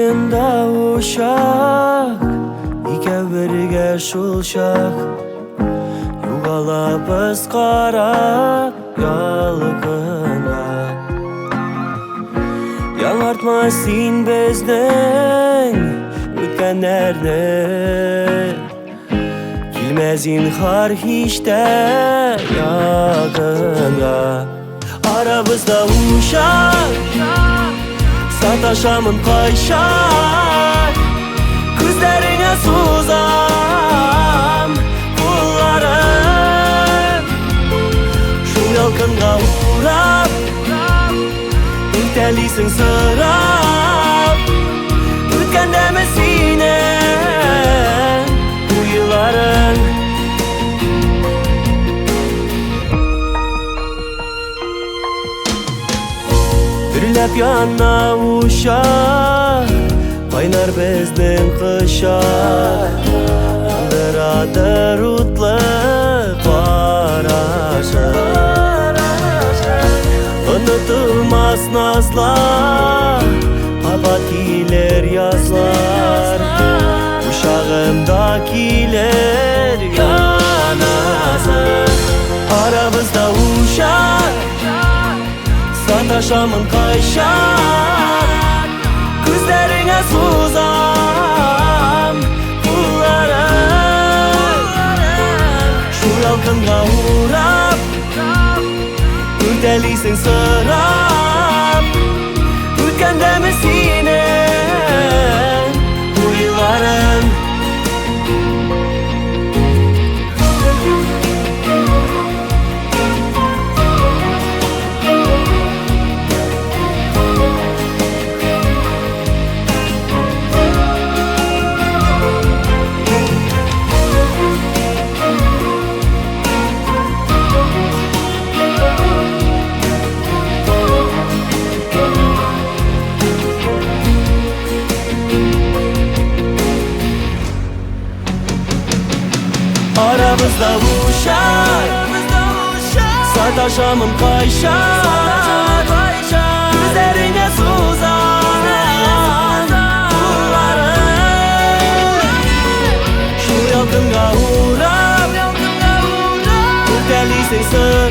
yaşında uşak, İke birge şulşak. Yugalabız qarap yalgına. Yalartma sin bizden ötkenlerni. Kilmez inhar hiç de yağına. Aramızda uşak, sataşamın kayşak. Kızlarına suzam kullarım. Şu yalkınga uğrap ürtelisin sırap. Ütken demesine bu yılların. Ürlep yana uşak, kaynar bizden kışak. Yandıradır utlık paraşak. Unutulmaz nazlar, kapat giler yazlar. Uşağımdakiler yanasın. Aramızda uşak, sataşamın kayşak. Kızlarına suzam kullarım. Şu yalkınga uğrap ürtelisin sırap. Ütken demesine bu yılların. Aramızda uşak, sataşamın kayşak. Üzerine suzan kullarım. Şu yalkınga uğrap ürtelisin sır.